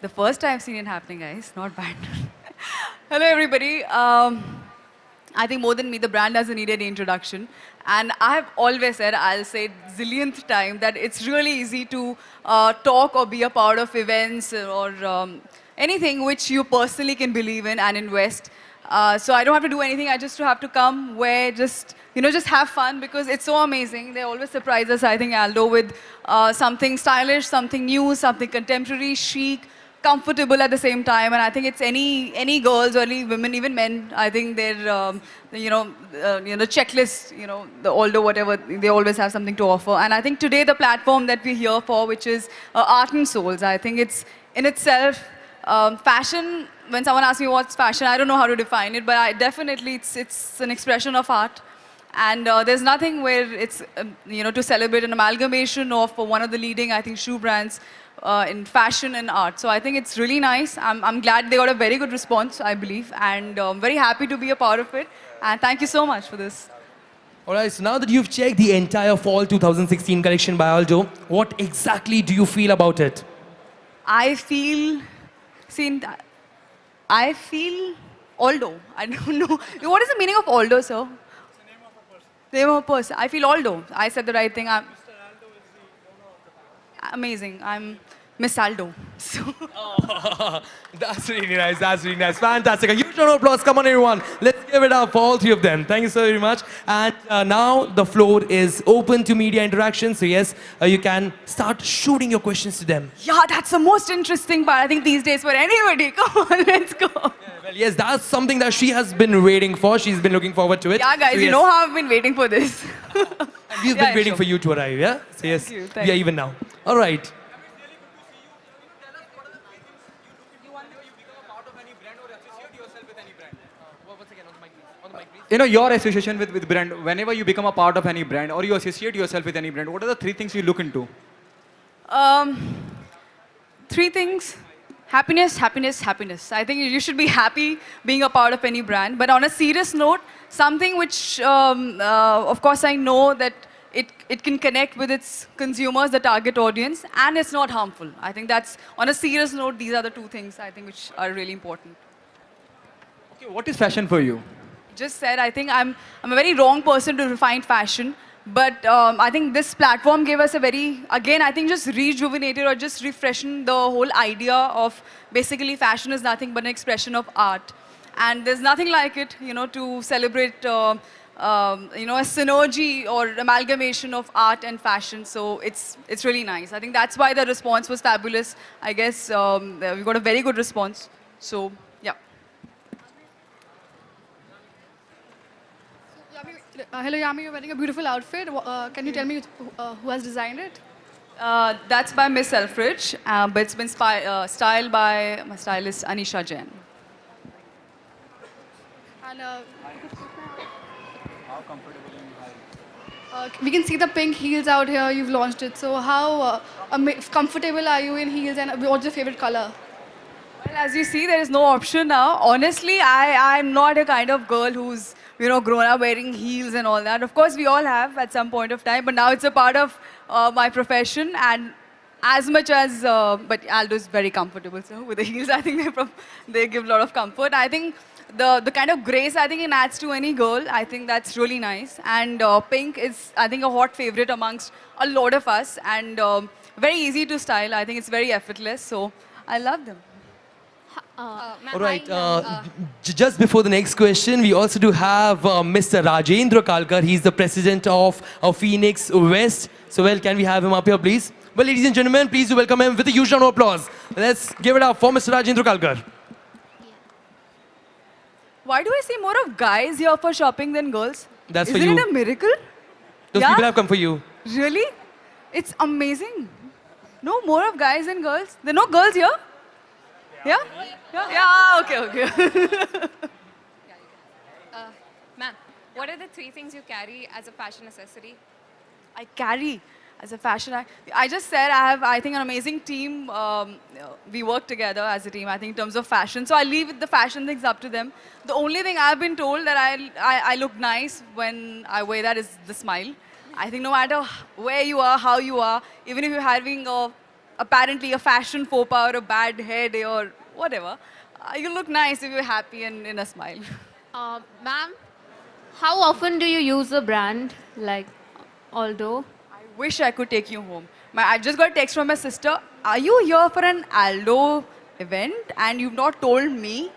The first time I've seen it happening, guys. Not bad. Hello, everybody. I think more than me, the brand doesn't need any introduction. And I have always said, I'll say it zillionth time, that it's really easy to talk or be a part of events or anything which you personally can believe in and invest. So I don't have to do anything. I just have to come, wear, just have fun because it's so amazing. They always surprise us, I think, Aldo, with something stylish, something new, something contemporary, chic, comfortable at the same time. And I think it's any girls or any women, even men. I think they're checklist, the Aldo whatever. They always have something to offer. And I think today the platform that we're here for, which is Art and Souls, I think it's in itself fashion. When someone asks me what's fashion, I don't know how to define it, but definitely it's an expression of art. And there's nothing where it's, to celebrate an amalgamation of one of the leading, I think, shoe brands in fashion and art. So I think it's really nice. I'm glad they got a very good response, I believe, and I'm very happy to be a part of it. And thank you so much for this. All right, so now that you've checked the entire fall 2016 collection by Aldo, what exactly do you feel about it? I feel Aldo. I don't know. What is the meaning of Aldo, sir? Name of a person. I feel Aldo. I said the right thing. I'm amazing. I'm Miss Aldo. So Oh, that's really nice. That's really nice. Fantastic. A huge round of applause. Come on, everyone. Let's give it up for all three of them. Thank you so very much. And now the floor is open to media interaction. So yes, you can start shooting your questions to them. yeah, that's the most interesting part. I think these days for anybody. Come on, let's go. Well, yes, that's something that she has been waiting for. She's been looking forward to it. Yeah, guys, So, you yes. know how I've been waiting for this. And we've Yeah, been waiting sure. for you to arrive, yeah? So yes, you, we thank are you. even now. All right. Your association with brand, whenever you become a part of any brand or you associate yourself with any brand, what are the three things you look into? Um, Three things. Happiness, happiness, happiness. I think you should be happy being a part of any brand. But on a serious note, something which, of course, I know that it can connect with its consumers, the target audience, and it's not harmful. I think that's, on a serious note, these are the two things I think which are really important. Okay, what is fashion for you? Just said, I think I'm a very wrong person to define fashion. But I think this platform gave us a very, again, I think just rejuvenated or just refreshing the whole idea of basically fashion is nothing but an expression of art. And there's nothing like it, to celebrate, a synergy or amalgamation of art and fashion. So it's really nice. I think that's why the response was fabulous. I guess we got a very good response. So, yeah. Hello, Yami. You're wearing a beautiful outfit. Can you tell me who has designed it? That's by Miss Selfridge, but it's been styled by my stylist Anisha Jain. And we can see the pink heels out here. You've launched it. So how comfortable are you in heels, and what's your favorite color? Well, as you see, there is no option now. Honestly, I'm not a kind of girl who's grown up wearing heels and all that. Of course, we all have at some point of time, but now it's a part of my profession. And as much as, but Aldo is very comfortable, so with the heels, I think they give a lot of comfort. I think the kind of grace I think it adds to any girl, I think that's really nice. And pink is, I think, a hot favorite amongst a lot of us, and very easy to style. I think it's very effortless, so I love them. All right. Just before the next question, we also do have Mr. Rajendra Kalkar. He's the president of Phoenix West. So, well, can we have him up here, please? Well, ladies and gentlemen, please do welcome him with a huge round of applause. Let's give it up for Mr. Rajendra Kalkar. Why do I see more of guys here for shopping than girls? That's for Isn't you. it a miracle? Those Yeah? people have come for you. Really? It's amazing. No, more of guys than girls. There are no girls here? Yeah? Yeah, okay. Ma'am, what are the three things you carry as a fashion accessory? I carry as a fashion. I just said I have, I think, an amazing team. We work together as a team, I think, in terms of fashion. So I leave the fashion things up to them. The only thing I've been told that I look nice when I wear that is the smile. I think no matter where you are, how you are, even if you're having a apparently a fashion faux pas or a bad hair day or whatever. You look nice if you're happy and in a smile. Ma'am, how often do you use a brand like Aldo? I wish I could take you home. I just got a text from my sister. Are you here for an Aldo event and you've not told me?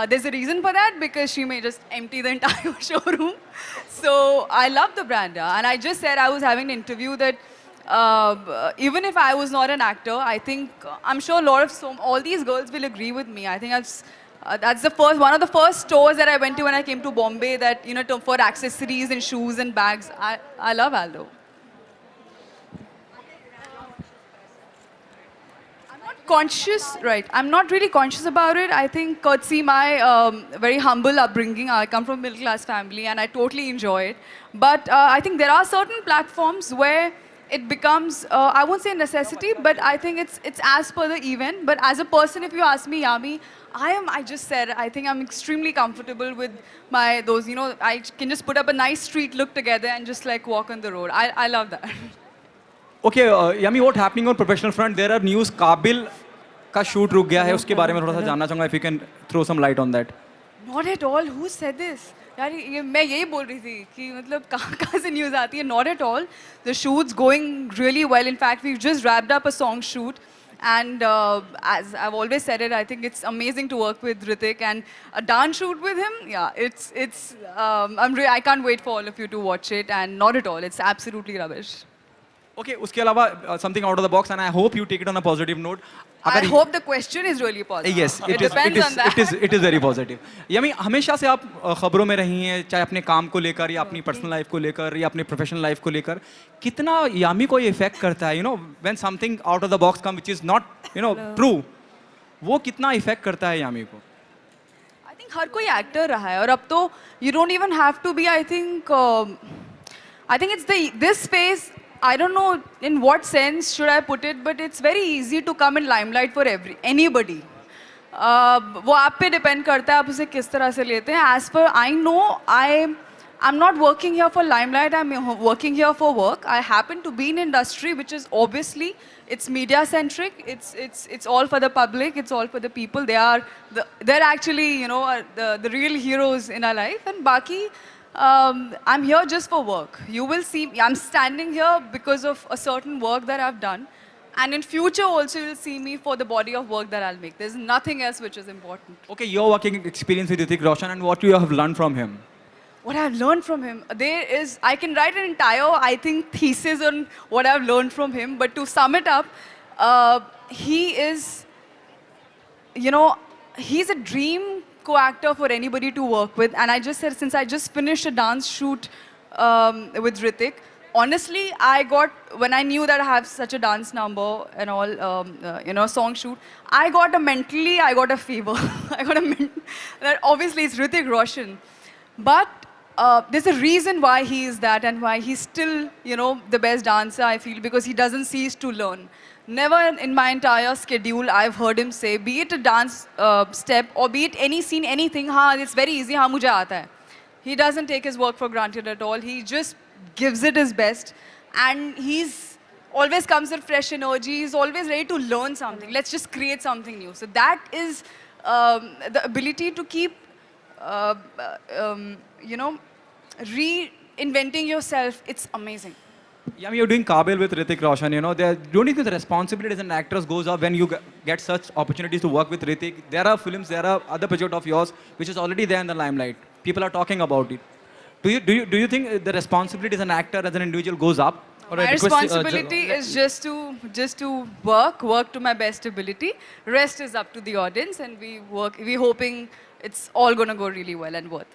There's a reason for that because she may just empty the entire showroom. So I love the brand. And I just said I was having an interview that even if I was not an actor, I think I'm sure a lot of all these girls will agree with me. I think that's one of the first stores that I went to when I came to Bombay that, for accessories and shoes and bags. I love Aldo. Conscious, right? I'm not really conscious about it. I think courtesy my very humble upbringing. I come from a middle class family and I totally enjoy it. But I think there are certain platforms where it becomes, I won't say a necessity, but I think it's as per the event. But as a person, if you ask me, Yami, I just said, I think I'm extremely comfortable with those, I can just put up a nice street look together and just like walk on the road. I love that. Okay, Yami, what happening on professional front? There are news. Kabil का shoot रुक गया है. उसके बारे में थोड़ा सा जानना चाहूँगा. If you can throw some light on that. Not at all. Who said this? यार मैं यही बोल रही थी कि मतलब कहाँ से news आती है? Not at all. The shoot's going really well. In fact, we've just wrapped up a song shoot. And as I've always said it, I think it's amazing to work with Hrithik and a dance shoot with him. Yeah, I can't wait for all of you to watch it. And not at all. It's absolutely rubbish. Okay, उसके अलावा something out of the box, and I hope you take it on a positive note. I hope the question is really positive. Yes, it depends on that. It is very positive. यामी हमेशा से आप खबरों में रही हैं, चाहे अपने काम को लेकर या अपनी पर्सनल लाइफ को लेकर या अपनी प्रोफेशनल लाइफ को लेकर, कितना यामी को ये इफेक्ट करता है, when something out of the box comes which is not, true, वो कितना इफेक्ट करता है यामी को? I think हर कोई एक्टर रहा है और अब तो you don't even have to be. I think it's this phase. I don't know in what sense should I put it, but it's very easy to come in limelight for anybody. वो आप पे depend करता है आप उसे किस तरह से लेते हैं. As per I know, I'm not working here for limelight. I'm working here for work. I happen to be in industry which is obviously it's media centric. It's all for the public. It's all for the people. They're actually the real heroes in our life. And baki. I'm here just for work. You will see, I'm standing here because of a certain work that I've done. And in future also you'll see me for the body of work that I'll make. There's nothing else which is important. Okay, your working experience with Hrithik Roshan and what you have learned from him. What I've learned from him, I can write an entire, I think, thesis on what I've learned from him. But to sum it up, he is, he's a dream co-actor for anybody to work with. And I just said, since I just finished a dance shoot with Hrithik, honestly, when I knew that I have such a dance number and all, song shoot, I got a fever. That obviously it's Hrithik Roshan. But there's a reason why he is that and why he's still, the best dancer, I feel, because he doesn't cease to learn. Never in my entire schedule I've heard him say, be it a dance step or be it any scene, anything, it's very easy, mujhe aata hai. He doesn't take his work for granted at all. He just gives it his best. And he's always comes with fresh energy. He's always ready to learn something. Let's just create something new. So that is the ability to keep, reinventing yourself. It's amazing. Yeah, you're doing Kabil with Hrithik Roshan, don't you think the responsibility as an actress goes up when you get such opportunities to work with Hrithik? There are films, there are other projects of yours which is already there in the limelight. People are talking about it. Do you think the responsibility as an actor, as an individual goes up? My responsibility is just to work to my best ability. Rest is up to the audience, and we're hoping it's all going to go really well and worth.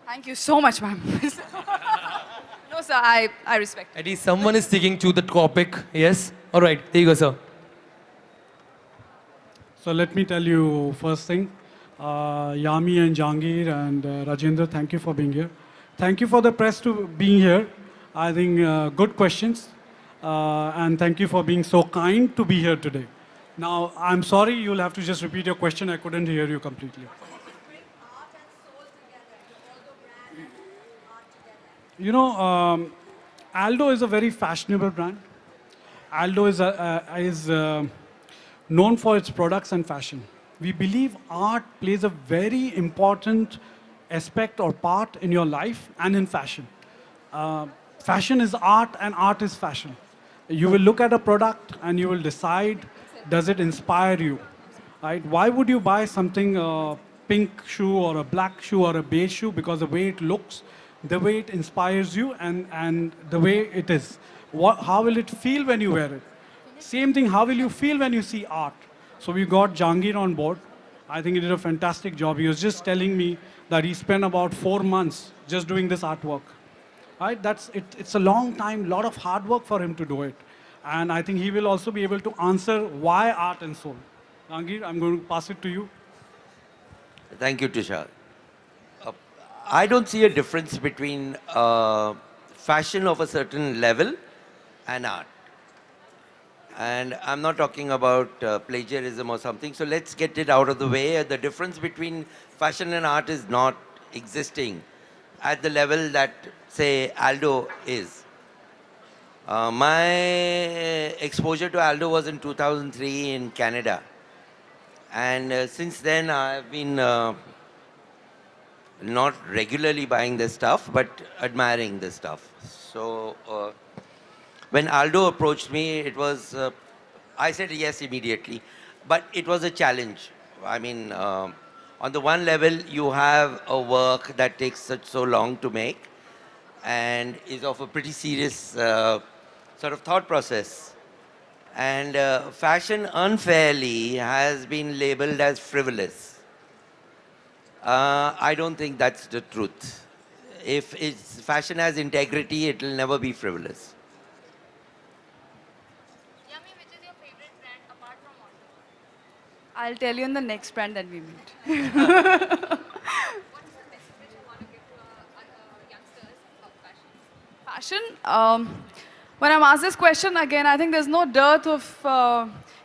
Thank you so much, ma'am. No, sir, I respect it. At least someone is sticking to the topic. Yes? All right. There you go, sir. So let me tell you first thing. Yami and Jahangir and Rajendra, thank you for being here. Thank you for the press to being here. I think good questions. And thank you for being so kind to be here today. Now, I'm sorry, you'll have to just repeat your question. I couldn't hear you completely. You know, Aldo is a very fashionable brand. Aldo is known for its products and fashion. We believe art plays a very important aspect or part in your life and in fashion. Fashion is art and art is fashion. You will look at a product and you will decide, does it inspire you? Right? Why would you buy something, pink shoe or a black shoe or a beige shoe? Because the way it looks, the way it inspires you and the way it is. How will it feel when you wear it? Same thing, how will you feel when you see art? So we got Jahangir on board. I think he did a fantastic job. He was just telling me that he spent about 4 months just doing this artwork. Right? It's a long time, lot of hard work for him to do it. And I think he will also be able to answer why art and soul. Jahangir, I'm going to pass it to you. Thank you, Tushar. I don't see a difference between fashion of a certain level and art. And I'm not talking about plagiarism or something, so let's get it out of the way. The difference between fashion and art is not existing at the level that, say, Aldo is. My exposure to Aldo was in 2003 in Canada. And since then, I've been not regularly buying this stuff, but admiring this stuff. So when Aldo approached me, it was, I said yes immediately, but it was a challenge. I mean, on the one level, you have a work that takes so long to make and is of a pretty serious sort of thought process. And fashion unfairly has been labeled as frivolous. I don't think that's the truth. If fashion has integrity, it will never be frivolous. Yami, which is your favorite brand apart from Aldo? I'll tell you in the next brand that we meet. What is the message you want to give to youngsters about fashion? Fashion. When I'm asked this question again, I think there's no dearth of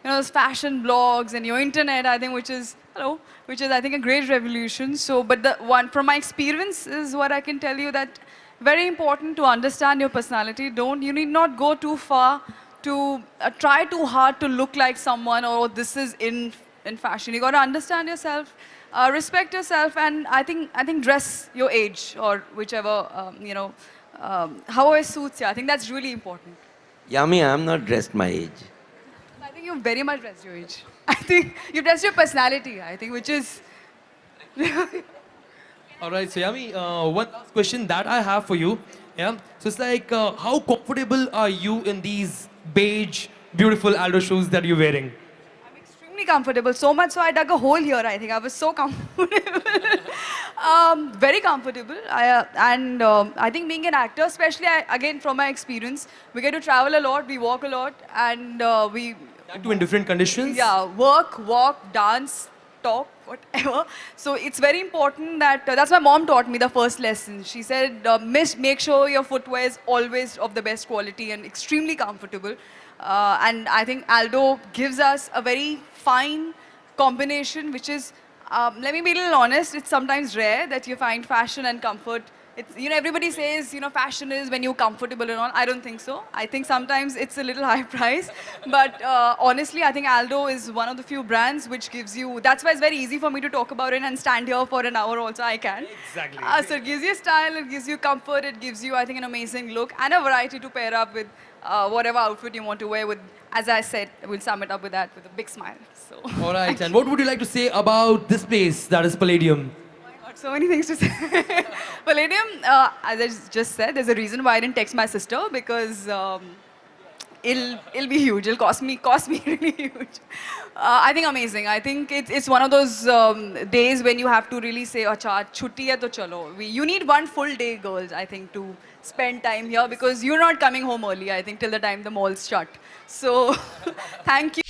those fashion blogs and your internet. I think which is I think a great revolution. So, but the one from my experience is what I can tell you that very important to understand your personality. You need not go too far to try too hard to look like someone or this is in fashion. You got to understand yourself, respect yourself, and I think dress your age or whichever however suits you. I think that's really important. Yami, I'm not dressed my age. I think you've very much dressed your age. I think you've dressed your personality. I think which is. All right, so Yami, one last question that I have for you. Yeah, so it's like, how comfortable are you in these beige, beautiful Aldo shoes that you're wearing? I'm extremely comfortable. So much so I dug a hole here. I think I was so comfortable. Very comfortable. I think being an actor, especially again from my experience, we get to travel a lot, we walk a lot, and we. That too in different conditions? Yeah, work, walk, dance, talk, whatever. So it's very important that, that's my mom taught me the first lesson. She said, make sure your footwear is always of the best quality and extremely comfortable. And I think Aldo gives us a very fine combination, which is, let me be a little honest, it's sometimes rare that you find fashion and comfort. It's, everybody says, fashion is when you're comfortable and all. I don't think so. I think sometimes it's a little high price. But honestly, I think Aldo is one of the few brands which gives you, that's why it's very easy for me to talk about it and stand here for an hour also, I can. Exactly. So it gives you style, it gives you comfort, it gives you, I think, an amazing look and a variety to pair up with whatever outfit you want to wear with. As I said, we'll sum it up with that with a big smile. So. All right, and what would you like to say about this place, that is Palladium? So many things to say. Palladium, as I just said, there's a reason why I didn't text my sister because it'll be huge. It'll cost me really huge. I think amazing. I think it's one of those days when you have to really say, "Acha, chutti hai to chalo." You need one full day, girls. I think to spend time here because you're not coming home early. I think till the time the malls shut. So, thank you.